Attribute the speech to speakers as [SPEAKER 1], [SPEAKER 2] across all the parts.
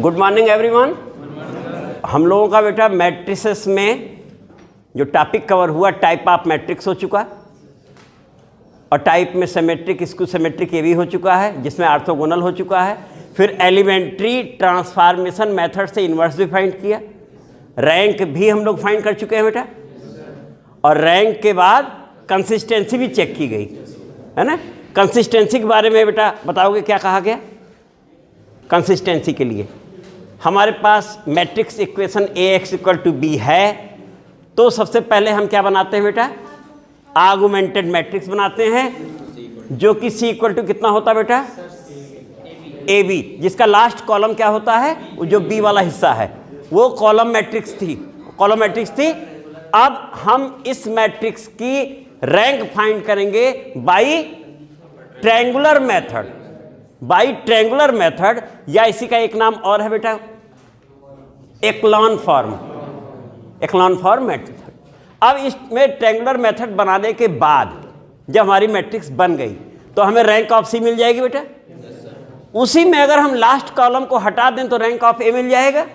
[SPEAKER 1] Good morning everyone. हम लोगों का बेटा मैट्रिसेस में जो टॉपिक कवर हुआ टाइप ऑफ मैट्रिक्स हो चुका और टाइप में सिमेट्रिक स्क्यू सिमेट्रिक ये भी हो चुका है जिसमें ऑर्थोगोनल हो चुका है। फिर एलिमेंट्री ट्रांसफॉर्मेशन मेथड से इन्वर्स भी फाइंड किया, रैंक भी हम लोग फाइंड कर चुके हैं बेटा, और रैंक के बाद कंसिस्टेंसी भी चेक की गई है ना। कंसिस्टेंसी के बारे में बेटा बताओगे क्या कहा गया? कंसिस्टेंसी के लिए हमारे पास मैट्रिक्स इक्वेशन Ax = b है तो सबसे पहले हम क्या बनाते हैं बेटा? आर्गुमेंटेड मैट्रिक्स बनाते हैं जो कि C = कितना होता है बेटा? AB, जिसका लास्ट कॉलम क्या होता है? वो जो B वाला हिस्सा है वो कॉलम मैट्रिक्स थी। अब हम इस मैट्रिक्स की रैंक फाइंड करेंगे बाई ट्रायंगुलर मेथड, या इसी का एक नाम और है बेटा एक्लॉन फॉर्म मेथड। अब इसमें ट्रायंगुलर मेथड बनाने के बाद जब हमारी मैट्रिक्स बन गई तो हमें रैंक ऑफ सी मिल जाएगी बेटा। उसी में अगर हम लास्ट कॉलम को हटा दें तो रैंक ऑफ ए मिल जाएगा।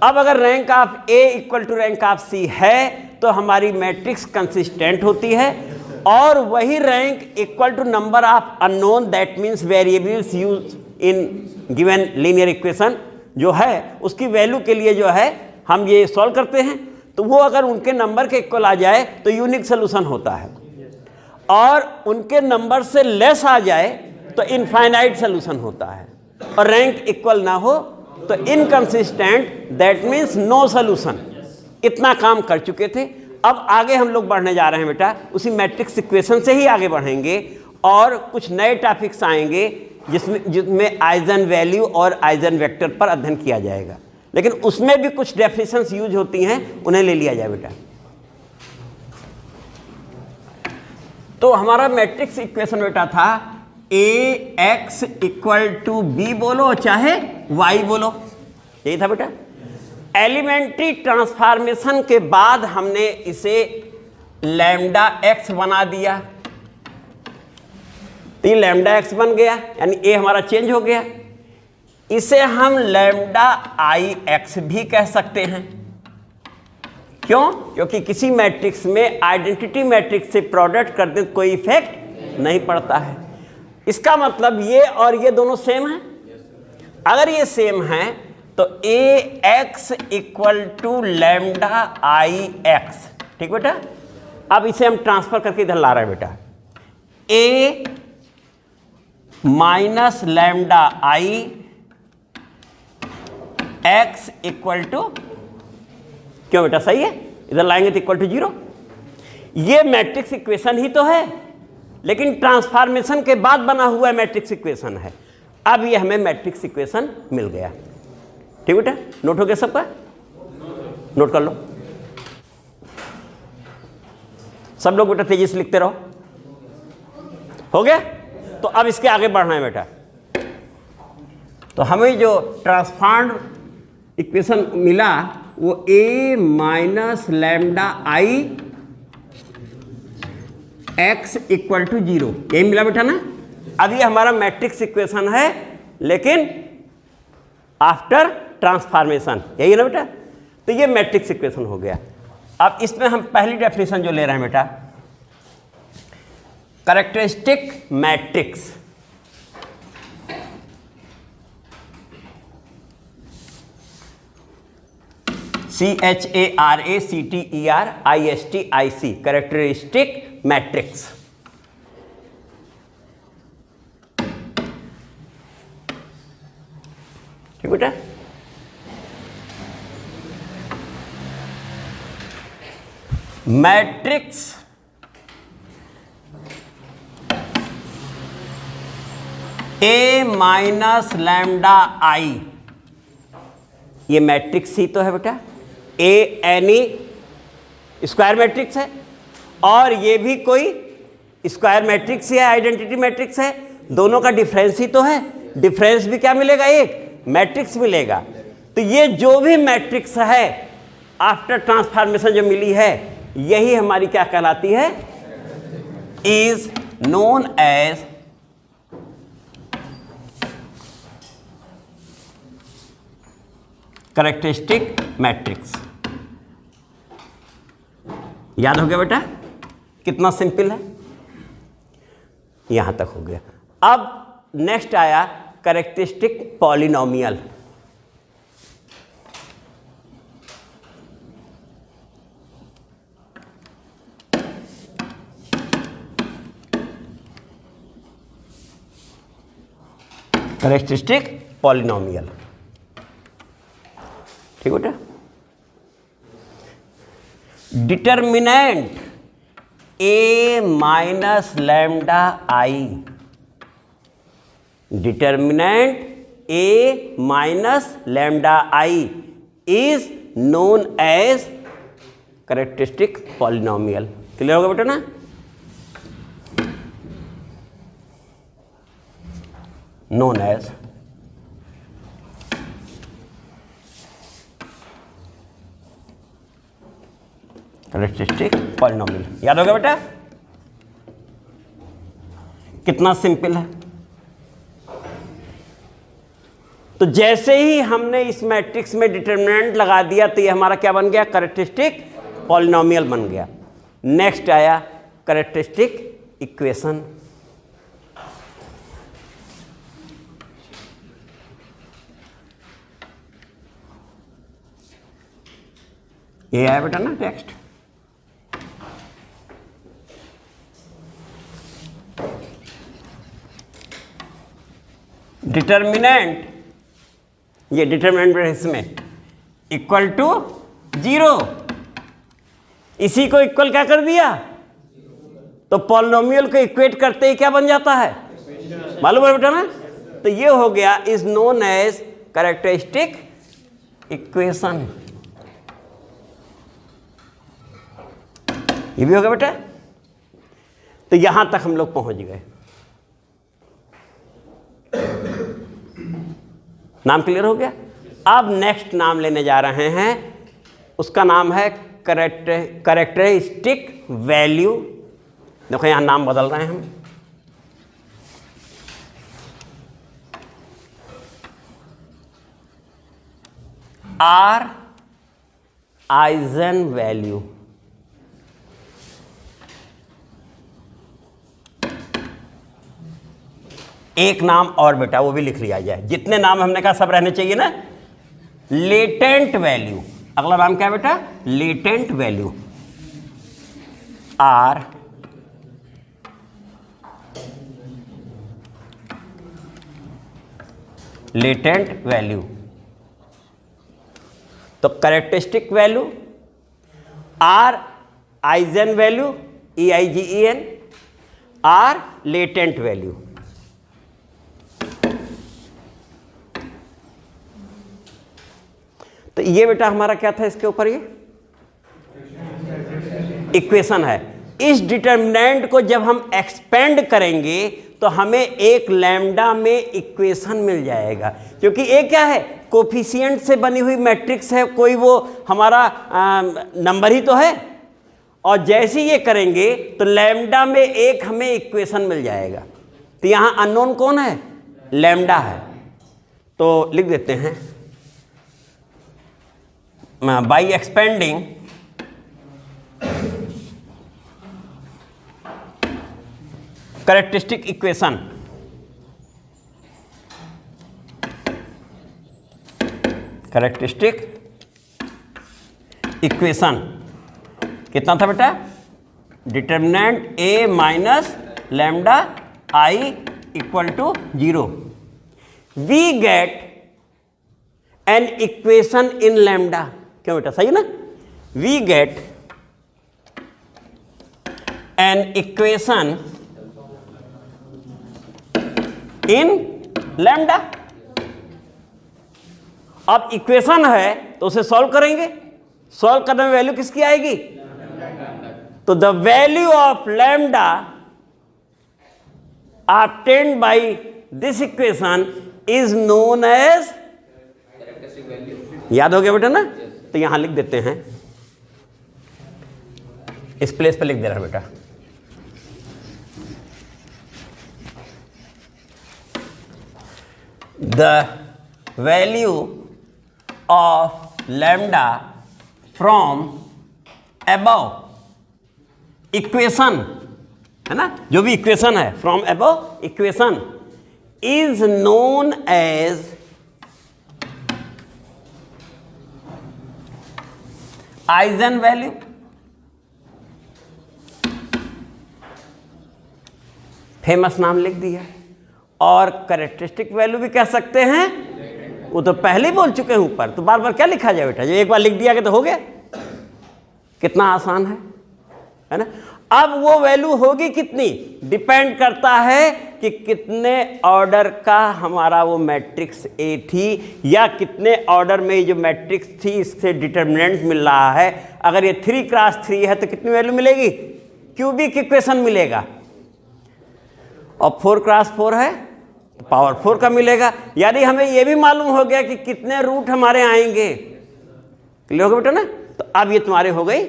[SPEAKER 1] अब अगर rank of A = rank of C है तो हमारी मैट्रिक्स कंसिस्टेंट होती है, और वही rank = number of unknown, that means variables use in given linear equation जो है उसकी वैल्यू के लिए जो है हम ये सॉल्व करते हैं, तो वो अगर उनके नंबर के इक्वल आ जाए तो यूनिक सोल्यूशन होता है, और उनके नंबर से लेस आ जाए तो इनफाइनाइट सोल्यूशन होता है, और रैंक इक्वल ना हो तो inconsistent, that means no solution. इतना काम कर चुके थे। अब आगे हम लोग बढ़ने जा रहे हैं बेटा, उसी मैट्रिक्स इक्वेशन से ही आगे बढ़ेंगे और कुछ नए टॉपिक्स आएंगे जिसमें आइजन वैल्यू और आइजन वेक्टर पर अध्ययन किया जाएगा, लेकिन उसमें भी कुछ डेफिनेशंस यूज होती हैं, उन्हें ले लिया जाए बेटा। तो हमारा मैट्रिक्स इक्वेशन बेटा था Ax = b बोलो चाहे y बोलो, यही था बेटा। एलिमेंट्री ट्रांसफॉर्मेशन के बाद हमने इसे λx बना दिया, तो ये λx बन गया, यानी a हमारा चेंज हो गया। इसे हम λix भी कह सकते हैं। क्यों? क्योंकि किसी मैट्रिक्स में आइडेंटिटी मैट्रिक्स से प्रोडक्ट कर दें कोई इफेक्ट नहीं पड़ता है। इसका मतलब ये और ये दोनों सेम हैं। अगर ये सेम हैं तो Ax = λix, ठीक बेटा। अब इसे हम ट्रांसफर करके इधर ला रहे हैं बेटा। A - λix क्यों बेटा? सही है, इधर लाएंगे तो =0। ये मैट्रिक्स इक्वेशन ही तो है, लेकिन ट्रांसफॉर्मेशन के बाद बना हुआ मैट्रिक्स इक्वेशन है। अब ये हमें मैट्रिक्स इक्वेशन मिल गया, ठीक बेटा। नोट हो गया सबका? नोट कर लो सब लोग बेटा, तेजी से लिखते रहो। हो गया? तो अब इसके आगे बढ़ना है बेटा। तो हमें जो ट्रांसफॉर्म्ड इक्वेशन मिला वो A - λix = 0, यही मिला बेटा ना। अब ये हमारा मैट्रिक्स इक्वेशन है, लेकिन आफ्टर ट्रांसफॉर्मेशन, यही है ना बेटा। तो ये मैट्रिक्स इक्वेशन हो गया। अब इसमें हम पहली डेफिनेशन जो ले रहे हैं बेटा, characteristic matrix. CHARACTERISTIC, characteristic matrix. ठीक बेटा। मैट्रिक्स A - λI, ये मैट्रिक्स ही तो है बेटा। A एनी स्क्वायर मैट्रिक्स है, और ये भी कोई स्क्वायर मैट्रिक्स है, आइडेंटिटी मैट्रिक्स है। दोनों का डिफरेंस ही तो है। डिफरेंस भी क्या मिलेगा? एक मैट्रिक्स मिलेगा। तो ये जो भी मैट्रिक्स है आफ्टर ट्रांसफॉर्मेशन जो मिली है, यही हमारी क्या कहलाती है? Is known as characteristic matrix. याद हो गया बेटा? कितना सिंपल है, यहां तक हो गया। अब नेक्स्ट आया कैरेक्टरिस्टिक पॉलिनोमियल। कैरेक्टरिस्टिक पॉलिनोमियल, ठीक बेटा। Determinant A minus lambda I, determinant A minus lambda I is known as characteristic polynomial. Clear होगा बेटा ना? known as characteristic polynomial. याद होगा बेटा? कितना सिंपल है। तो जैसे ही हमने इस मैट्रिक्स में डिटरमिनेंट लगा दिया तो ये हमारा क्या बन गया? कैरेक्टरिस्टिक पॉलिनोमियल बन गया। नेक्स्ट आया कैरेक्टरिस्टिक इक्वेशन। ये आया बेटा ना टेक्स्ट। डिटर्मिनेंट, ये डिटर्मिनेंट इसमें इक्वल टू 0, इसी को इक्वल क्या कर दिया? तो पॉलिनोमियल को इक्वेट करते ही क्या बन जाता है? मालूम है बेटा ना? तो ये हो गया is known as characteristic equation. ये भी हो गया बेटा। तो यहां तक हम लोग पहुंच गए। नाम क्लियर हो गया? अब नेक्स्ट नाम लेने जा रहे हैं, उसका नाम है कैरेक्टरिस्टिक वैल्यू। देखो यहां नाम बदल रहे हैं हम। Are eigen value. एक नाम और बेटा वो भी लिख लिया जाए। जितने नाम हमने कहा सब रहने चाहिए ना। लेटेंट वैल्यू, अगला नाम क्या है बेटा? Latent value. Or latent value. तो characteristic value, or eigen value, EIGEN, or latent value. तो ये बेटा हमारा क्या था इसके ऊपर? ये इक्वेशन है। इस डिटर्मिनेंट को जब हम एक्सपेंड करेंगे तो हमें एक लैम्डा में इक्वेशन मिल जाएगा, क्योंकि ये क्या है? कोफिशिएंट से बनी हुई मैट्रिक्स है, कोई वो हमारा नंबर ही तो है। और जैसे ये करेंगे तो लैम्डा में एक हमें इक्वेशन मिल जाएगा। तो यहां अननोन कौन है? लैम्डा है। तो लिख देते हैं by expanding characteristic equation, characteristic equation कितना था बेटा? Determinant a minus lambda I equal to 0। We get an equation in lambda. क्यों बेटा? सही ना? We get an equation in lambda. अब इक्वेशन है तो उसे सॉल्व करेंगे। सॉल्व करने में वैल्यू किसकी आएगी? तो the value of lambda obtained by this equation is known as, याद हो गया बेटा ना? तो यहां लिख देते हैं, इस प्लेस पे लिख दे रहा है बेटा। The value of lambda from above equation, है ना, जो भी इक्वेशन है from above equation is known as eigen value. Famous नाम लिख दिया। और कैरेक्टरिस्टिक वैल्यू भी कह सकते हैं, वो तो पहले ही बोल चुके हैं ऊपर, तो बार बार क्या लिखा जाए बेटा, जो एक बार लिख दिया कि तो हो गया। कितना आसान है ना। अब वो वैल्यू होगी कितनी, डिपेंड करता है कि कितने ऑर्डर का हमारा वो मैट्रिक्स ए थी, या कितने ऑर्डर में जो मैट्रिक्स थी इससे डिटर्मिनेंट मिल रहा है। अगर ये 3x3 है तो कितनी वैल्यू मिलेगी, क्यूबिक इक्वेशन मिलेगा। और 4x4 है तो पावर 4 का मिलेगा। यानी हमें ये भी मालूम हो गया कि कितने रूट हमारे आएंगे। क्लियर हो गया बेटा ना। तो अब ये तुम्हारे हो गई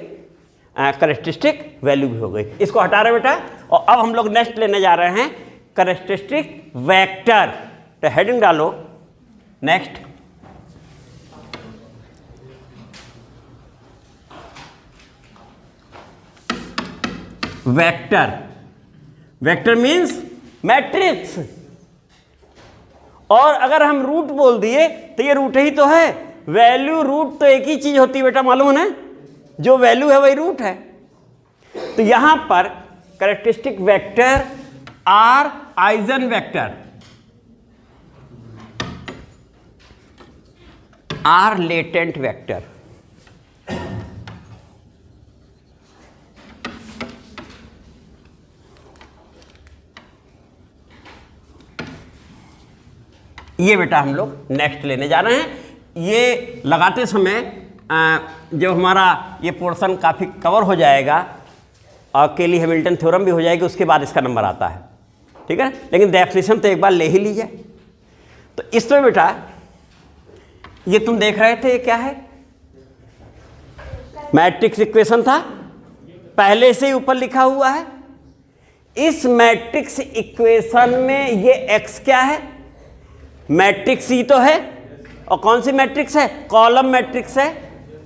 [SPEAKER 1] कैरेक्टरिस्टिक वैल्यू भी हो गई। इसको हटा रहे बेटा। और अब हम लोग नेक्स्ट लेने जा रहे हैं कैरेक्टरिस्टिक वेक्टर। तो हेडिंग डालो next. Vector, vector means matrix. और अगर हम रूट बोल दिए तो ये रूट ही तो है। वैल्यू रूट तो एक ही चीज होती है बेटा, मालूम है ना, जो वैल्यू है वही रूट है। तो यहां पर characteristic vector or eigen vector, or latent vector. ये बेटा हम लोग नेक्स्ट लेने जा रहे हैं। ये लगाते समय जब हमारा ये पोर्शन काफ़ी कवर हो जाएगा और केली हैमिल्टन थ्योरम भी हो जाएगी, उसके बाद इसका नंबर आता है, ठीक है। लेकिन डेफिनेशन तो एक बार ले ही लीजिए। तो इसमें बेटा ये तुम देख रहे थे, ये क्या है, मैट्रिक्स इक्वेशन था, पहले से ही ऊपर लिखा हुआ है। इस मैट्रिक्स इक्वेशन में ये एक्स क्या है, मैट्रिक्स ही तो है। और कौन सी मैट्रिक्स है, कॉलम मैट्रिक्स है।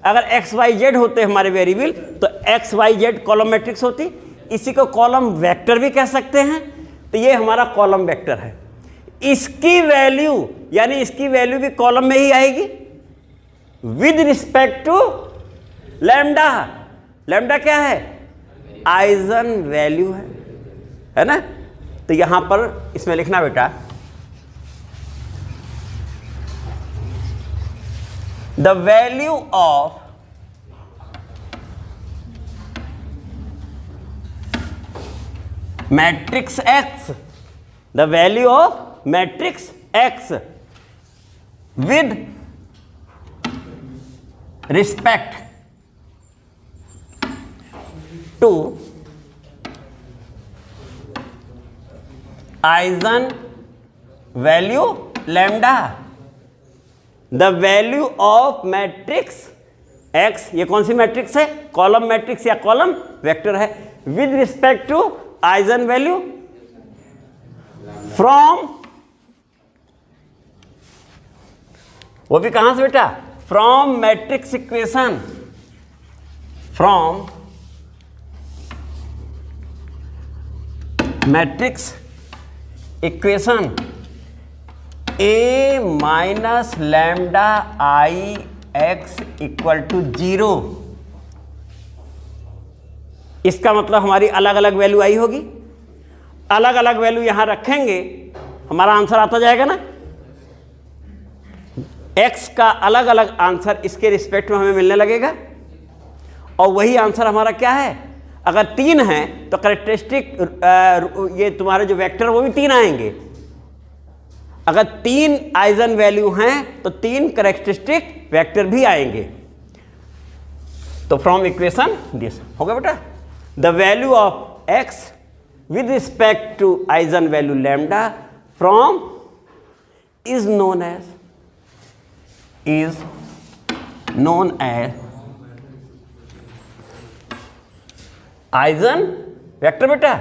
[SPEAKER 1] अगर एक्स वाई जेड होते हमारे वेरिएबल तो x y z column matrix होती। इसी को कॉलम वेक्टर भी कह सकते हैं। तो ये हमारा कॉलम वेक्टर है। इसकी वैल्यू यानी इसकी वैल्यू भी कॉलम में ही आएगी with respect to lambda. Lambda क्या है, आइजन वैल्यू है ना। तो यहां पर इसमें लिखना बेटा, the value of matrix X, the value of matrix X with respect to eigen value lambda। The value of matrix x, ये कौन सी मैट्रिक्स है, कॉलम मैट्रिक्स या कॉलम वेक्टर है, with respect to eigen value from, वो भी कहां से बेटा, from matrix equation, from matrix equation A minus lambda I x equal to 0। इसका मतलब हमारी अलग अलग वैल्यू आई होगी। अलग अलग वैल्यू यहां रखेंगे, हमारा आंसर आता जाएगा ना। एक्स का अलग अलग आंसर इसके रिस्पेक्ट में हमें मिलने लगेगा। और वही आंसर हमारा क्या है, अगर 3 है तो कैरेक्टरिस्टिक ये तुम्हारे जो वेक्टर वो भी 3 आएंगे। अगर 3 आइजन वैल्यू हैं तो 3 कैरेक्टरिस्टिक वेक्टर भी आएंगे। तो फ्रॉम इक्वेशन दिस हो गया बेटा, the value of x with respect to eigen value lambda from is known as eigen vector बेटा।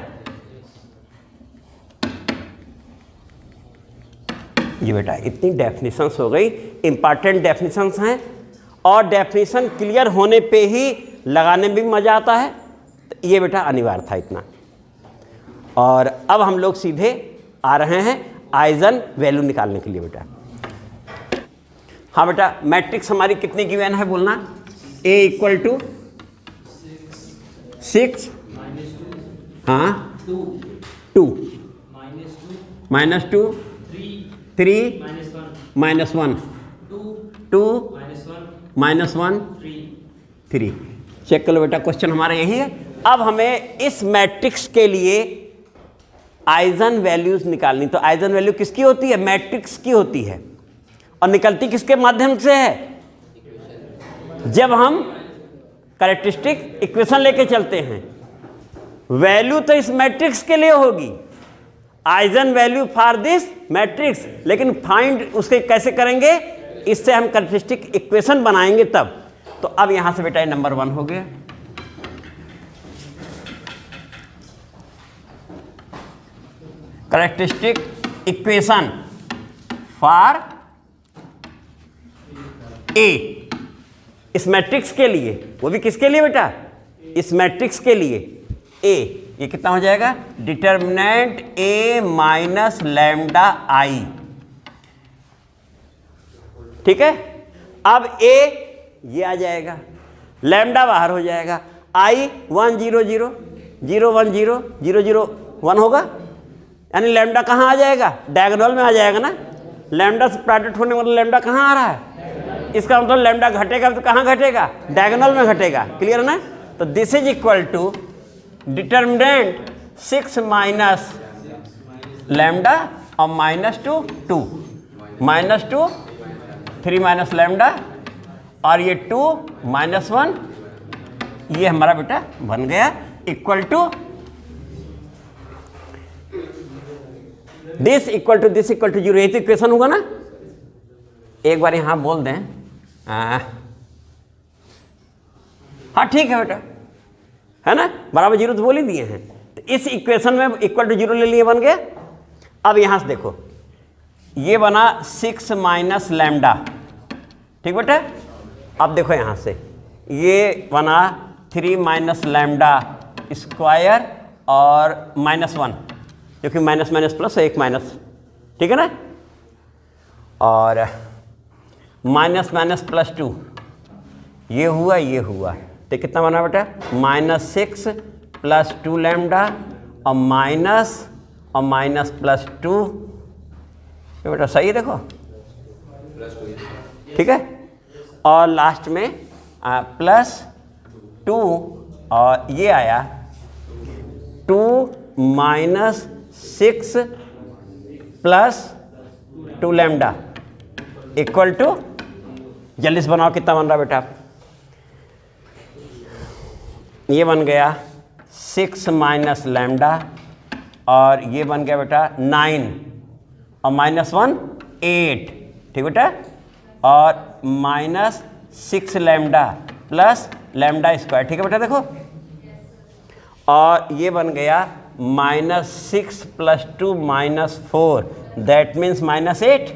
[SPEAKER 1] ये बेटा इतनी डेफिनेशंस हो गई, इंपॉर्टेंट डेफिनेशंस हैं और डेफिनेशन क्लियर होने पे ही लगाने में भी मज़ा आता है। तो ये बेटा अनिवार्य था इतना। और अब हम लोग सीधे आ रहे हैं आइजन वैल्यू निकालने के लिए बेटा। हाँ बेटा, मैट्रिक्स हमारी कितनी गिवन है बोलना? A इक्वल टू 6, हाँ 2, -2, 3, -1, 2, -1, 3। चेक कर लो बेटा, क्वेश्चन हमारा यही है। अब हमें इस मैट्रिक्स के लिए आइजन वैल्यूज निकालनी। तो आइजन वैल्यू किसकी होती है? मैट्रिक्स की होती है। और निकलती किसके माध्यम से है? जब हम कैरेक्टरिस्टिक इक्वेशन लेके चलते हैं। वैल्यू तो इस मैट्रिक्स के लिए होगी, eigen value for this matrix, लेकिन फाइंड उसके कैसे करेंगे? इससे हम कैरेक्टरिस्टिक इक्वेशन बनाएंगे तब। तो अब यहां से बेटा ये नंबर 1 हो गया। कैरेक्टरिस्टिक इक्वेशन फॉर ए, इस मैट्रिक्स के लिए, वो भी किसके लिए बेटा? इस मैट्रिक्स के लिए ए। ये कितना हो जाएगा? डिटर्मिनेंट ए माइनस लैम्डा आई। ठीक है, अब ए ये आ जाएगा, लैम्डा बाहर हो जाएगा, आई 1 0 0 0 1 0 0 0 1 होगा, यानी लैम्डा कहाँ आ जाएगा? डायगोनल में आ जाएगा ना। लैम्डा से प्रोडक्ट होने वाला लैम्डा कहाँ आ रहा है? इसका मतलब लैम्डा घटेगा तो कहाँ घटेगा? डायगोनल में घटेगा। क्लियर है ना? तो this is equal to determinant 6 minus lambda और -2 2, -2 3 माइनस लैम्डा और ये 2 -1, ये हमारा बेटा बन गया equal to this equal to this equal to 0। ये तो इक्वेशन होगा ना। एक बार यहां बोल दें, हाँ ठीक है बेटा, है ना, बराबर 0 तो बोल ही दिए हैं। तो इस इक्वेशन में इक्वल टू 0 ले लिए, बन गया। अब यहां से देखो, ये बना 6 माइनस लैम्डा। ठीक बेटा, अब देखो यहां से ये बना 3 माइनस लैम्डा स्क्वायर और -1, क्योंकि माइनस माइनस प्लस है, एक माइनस। ठीक है ना, और माइनस माइनस +2, ये हुआ ये हुआ। तो कितना बना बेटा? -6 + 2 लैम्डा और माइनस +2। ये बेटा सही है, देखो ठीक है। और लास्ट में +2 और ये आया 2 - 6 + 2 लैम्डा इक्वल टू, जल्दी से बनाओ कितना बन रहा बेटा? ये बन गया 6 माइनस लैम्डा और ये बन गया बेटा 9 और -1 8। ठीक बेटा, और -6 लैम्डा प्लस लैम्डा स्क्वायर। ठीक है बेटा, देखो, और ये बन गया -6 + 2 -4, दैट मीन्स -8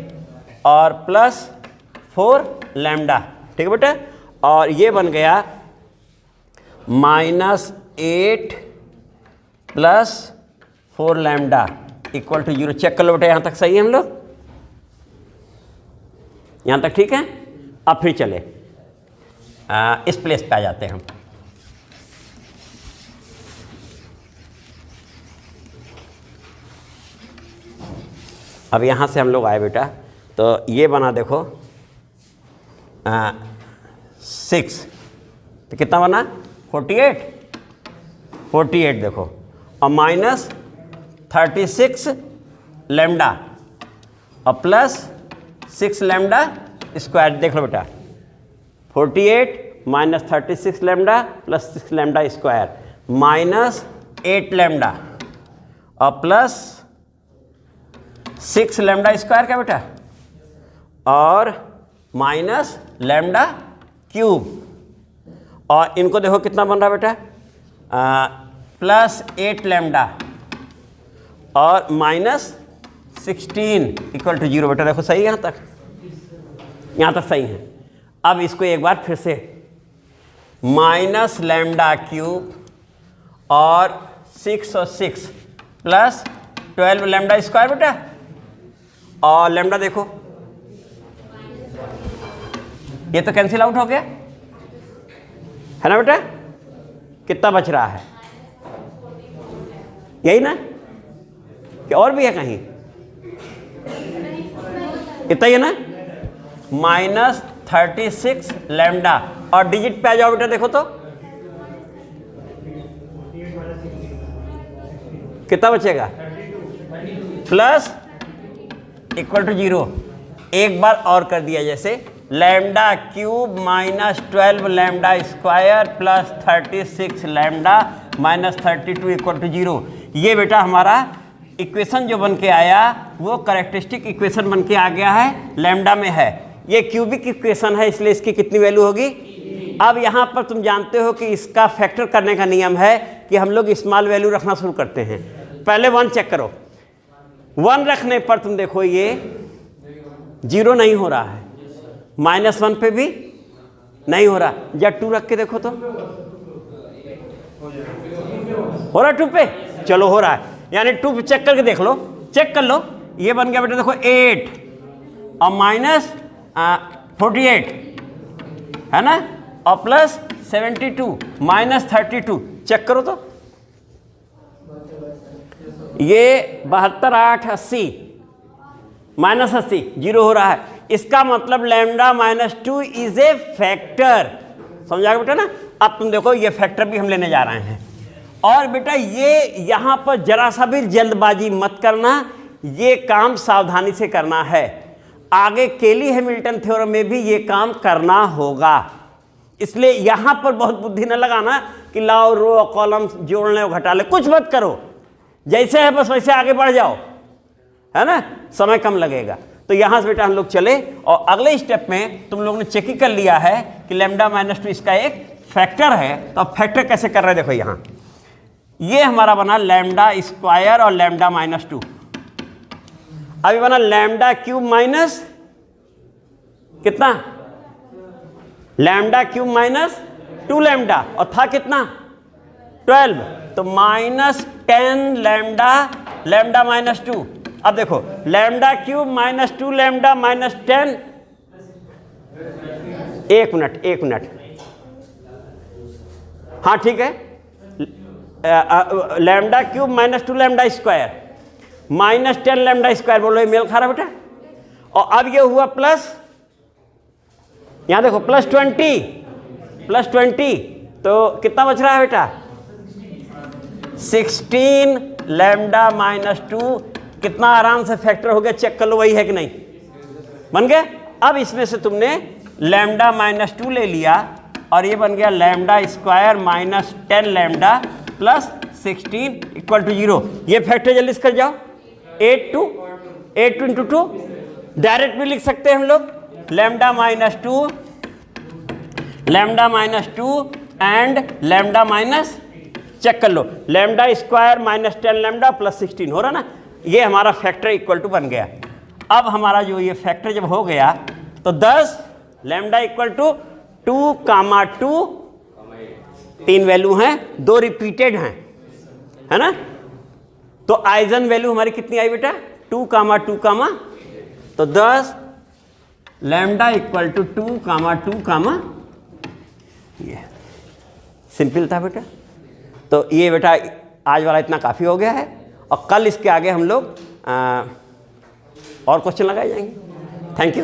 [SPEAKER 1] और +4 लैम्डा। ठीक है बेटा, और ये बन गया -8 + 4 लैम्डा इक्वल टू 0। चेक कर लो बेटा, यहाँ तक सही है हम लोग? यहाँ तक ठीक है। अब फिर चले इस प्लेस पे आ जाते हैं हम। अब यहाँ से हम लोग आए बेटा, तो ये बना देखो 6, तो कितना बना? 48 देखो, और -36 लैम्डा और +6 लैम्डा स्क्वायर। देख लो बेटा, 48 - 36 लैम्डा + 6 लैम्डा स्क्वायर -8 लैम्डा और +6 लैम्डा स्क्वायर क्या बेटा, और माइनस लैम्डा क्यूब। और इनको देखो कितना बन रहा बेटा, +8 लैम्डा और -6 16 इक्वल टू 0। बेटा देखो सही है, यहाँ तक सही है। अब इसको एक बार फिर से माइनस लैम्डा क्यूब और 6 और 6 प्लस 12 लैम्डा स्क्वायर बेटा, और लैम्डा देखो ये तो कैंसिल आउट हो गया है ना बेटा। कितना बच रहा है, यही ना कि और भी है कहीं, इतना ही है ना, माइनस 36 लैम्डा। और डिजिट पे आ जाओ बेटा, देखो तो कितना बचेगा, प्लस इक्वल टू 0। एक बार और कर दिया जैसे lambda cube minus 12 lambda square plus 36 lambda minus 32 equal to 0। ये बेटा हमारा इक्वेशन जो बन के आया वो कैरेक्टरिस्टिक इक्वेशन बन के आ गया है, लैम्डा में है। ये क्यूबिक इक्वेशन है, इसलिए इसकी कितनी वैल्यू होगी। अब यहाँ पर तुम जानते हो कि इसका फैक्टर करने का नियम है कि हम लोग स्मॉल वैल्यू रखना शुरू करते हैं। पहले 1 चेक करो, 1 रखने पर तुम देखो ये 0 नहीं हो रहा है, -1 पे भी नहीं हो रहा, या 2 रख के देखो तो हो रहा, 2 पे चलो हो रहा है, यानी 2 पे चेक करके देख लो, चेक कर लो। ये बन गया बेटा देखो 8 और माइनस 48 है ना, और प्लस 72 माइनस 32, चेक करो तो ये 72 8 80 माइनस 80 0 हो रहा है। इसका मतलब लैम्डा -2 इज ए फैक्टर, समझा बेटा ना। अब तुम देखो ये फैक्टर भी हम लेने जा रहे हैं। और बेटा ये यहां पर जरा सा भी जल्दबाजी मत करना, ये काम सावधानी से करना है। आगे केली हैमिल्टन थ्योरम में भी ये काम करना होगा, इसलिए यहां पर बहुत बुद्धि न लगाना कि लाओ रो कॉलम जोड़ने और घटा ले, कुछ मत करो, जैसे है बस वैसे आगे बढ़ जाओ, है ना, समय कम लगेगा। तो यहां से बेटा हम लोग चले और अगले स्टेप में तुम लोगों ने चेक ही कर लिया है कि लैम्डा -2 इसका एक फैक्टर है। तो अब फैक्टर कैसे कर रहे हैं देखो, यहां ये हमारा बना लैम्डा स्क्वायर और लैम्डा -2, अभी बना लैम्डा क्यूब माइनस कितना, लैम्डा क्यूब -2 लैम्डा, और था कितना 12, तो -10 लैम्डा लैम्डा -2। अब देखो लैम्डा क्यूब -2 लैम्डा -10, एक मिनट, हाँ ठीक है, lambda cube -2 lambda square -10 lambda square, बोलो ये मेल खा रहा बेटा। और अब ये हुआ प्लस, यहां देखो प्लस 20, तो कितना बच रहा है बेटा 16 लैम्डा -2। कितना आराम से फैक्टर हो गया, चेक कर लो वही है कि नहीं, बन गया। अब इसमें से तुमने लैम्डा -2 ले लिया और ये बन गया lambda square -10 lambda plus 16 equal to 0। ये फैक्टर जल्दी से कर जाओ, 8 इंटू 2, डायरेक्ट भी लिख सकते हैं हम लोग, lambda -2 and lambda minus, check कर लो, लैम्डा स्क्वायर -10 लैम्डा प्लस 16 हो रहा ना, ये हमारा फैक्टर इक्वल टू बन गया। अब हमारा जो ये फैक्टर जब हो गया तो 10 लैम्डा इक्वल टू 2, 3 वैल्यू हैं, 2 रिपीटेड हैं, है ना। तो आइजन वैल्यू हमारी कितनी आई बेटा 2, 2, तो 10 लैम्डा इक्वल टू 2, 2, ये सिंपल था बेटा। तो ये बेटा आज वाला इतना काफ़ी हो गया है, और कल इसके आगे हम लोग और क्वेश्चन लगाए जाएंगे। Thank you.